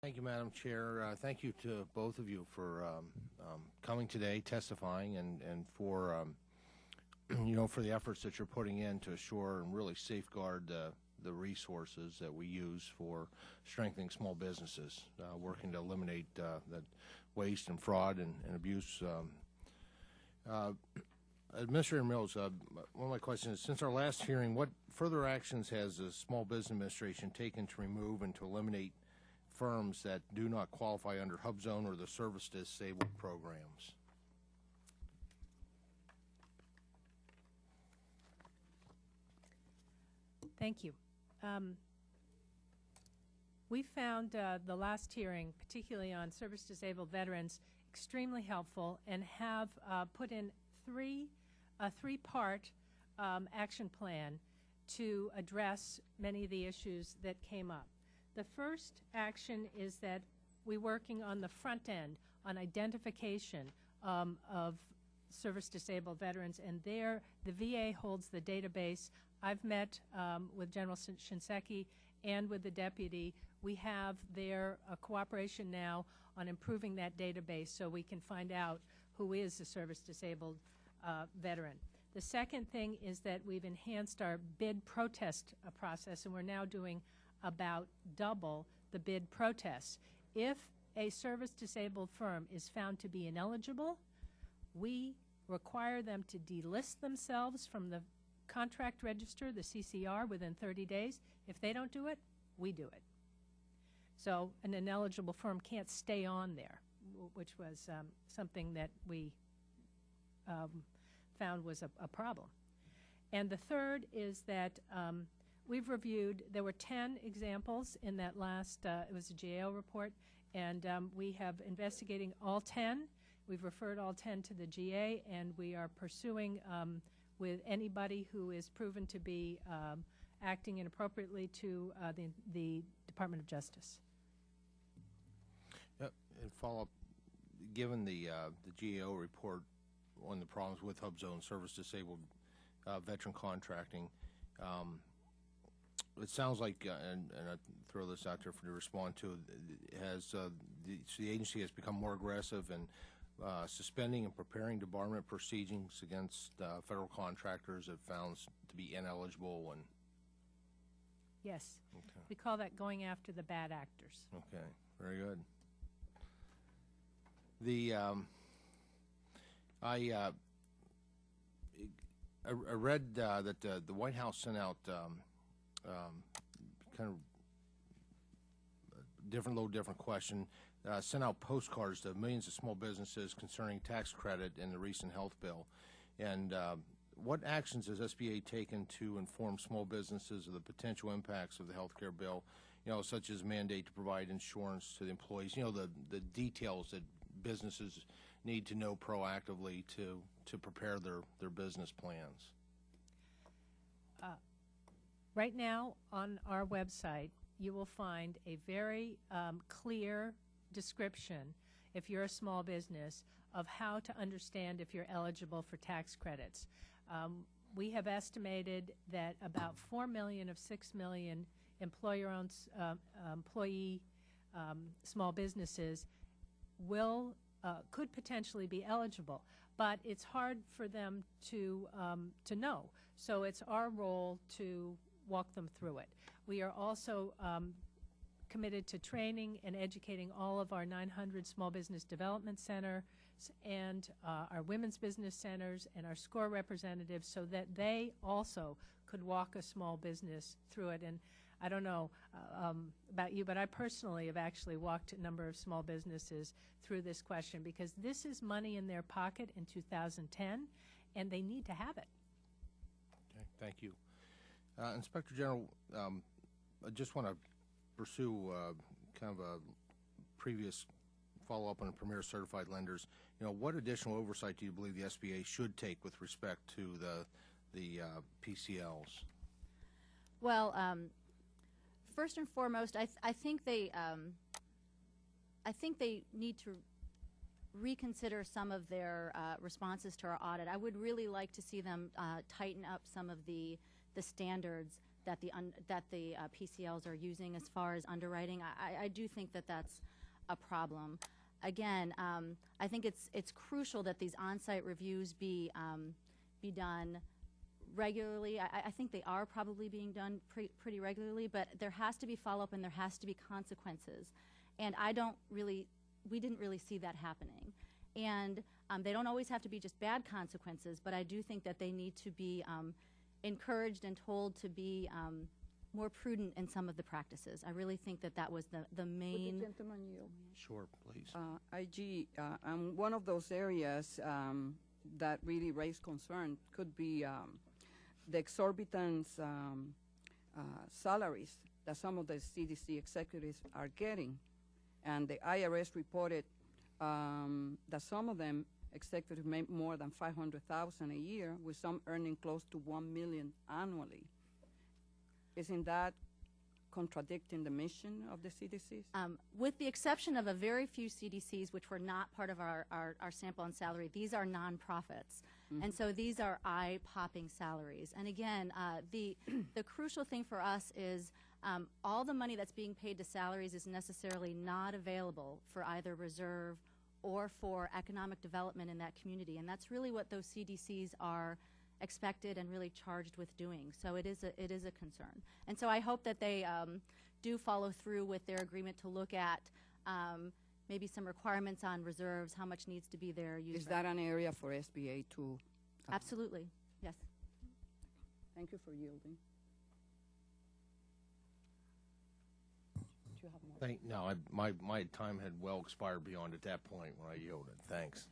Thank you, Madam Chair. Thank you to both of you for coming today, testifying, and for for the efforts that you're putting in to assure and really safeguard the resources that we use for strengthening small businesses, working to eliminate that waste and fraud and abuse. Administrator Mills, one of my questions is, since our last hearing, what further actions has the Small Business Administration taken to remove and to eliminate firms that do not qualify under HUB Zone or the Service Disabled programs? Thank you. We found the last hearing, particularly on service-disabled veterans, extremely helpful, and have put in a three-part action plan to address many of the issues that came up. The first action is that we're working on the front end on identification of service-disabled veterans, and there the VA holds the database. I've met with General Shinseki and with the deputy. We have their cooperation now on improving that database so we can find out who is a service-disabled veteran. The second thing is that we've enhanced our bid protest process, and we're now doing about double the bid protests. If a service-disabled firm is found to be ineligible, we require them to delist themselves from the contract register, the CCR, within 30 days. If they don't do it, we do it. So an ineligible firm can't stay on there, which was something that we found was a problem. And the third is that we've reviewed, there were 10 examples in that last, it was a GAO report, and we have investigating all 10. We've referred all 10 to the GA, and we are pursuing with anybody who is proven to be acting inappropriately to the Department of Justice. Yep, and follow up, given the GAO report on the problems with HUB Zone service-disabled veteran contracting, it sounds like, and I throw this out there for you to respond to, has the agency has become more aggressive in suspending and preparing debarment proceedings against federal contractors that found to be ineligible. And yes, okay. We call that going after the bad actors. Okay, very good. The I read that the White House sent out kind of different question, sent out postcards to millions of small businesses concerning tax credit in the recent health bill. And what actions has SBA taken to inform small businesses of the potential impacts of the health care bill, such as mandate to provide insurance to the employees, the details that businesses need to know proactively to prepare their business plans? Right now on our website, you will find a very clear description, if you're a small business, of how to understand if you're eligible for tax credits. We have estimated that about 4 million of 6 million employer-owned employee small businesses could potentially be eligible, but it's hard for them to know. So it's our role to walk them through it. We are also committed to training and educating all of our 900 small business development centers and our women's business centers and our SCORE representatives so that they also could walk a small business through it. And I don't know about you, but I personally have actually walked a number of small businesses through this question because this is money in their pocket in 2010, and they need to have it. Okay, thank you. Inspector General, I just want to pursue kind of a previous follow-up on Premier Certified Lenders. What additional oversight do you believe the SBA should take with respect to the PCLs? Well, first and foremost, I think they need to reconsider some of their responses to our audit. I would really like to see them tighten up some of the standards that the PCLs are using as far as underwriting. I do think that that's a problem. Again, I think it's crucial that these on-site reviews be done regularly. I think they are probably being done pretty regularly, but there has to be follow-up and there has to be consequences. And we didn't really see that happening. And they don't always have to be just bad consequences, but I do think that they need to be encouraged and told to be more prudent in some of the practices. I really think that that was the main. Would the gentleman yield? Sure, please. IG, one of those areas that really raised concern could be the exorbitant salaries that some of the CDC executives are getting. And the IRS reported that some of them executives make more than $500,000 a year, with some earning close to $1 million annually. Isn't that contradicting the mission of the CDCs? With the exception of a very few CDCs, which were not part of our sample on salary, these are nonprofits. And so these are eye-popping salaries. And again, the crucial thing for us is all the money that's being paid to salaries is necessarily not available for either reserve or for economic development in that community. And that's really what those CDCs are expected and really charged with doing. So it is a concern. And so I hope that they do follow through with their agreement to look at maybe some requirements on reserves, how much needs to be there. Is that an area for SBA to? Absolutely, yes. Thank you for yielding. Do you have more? No, my time had well expired beyond at that point when I yielded. Thanks.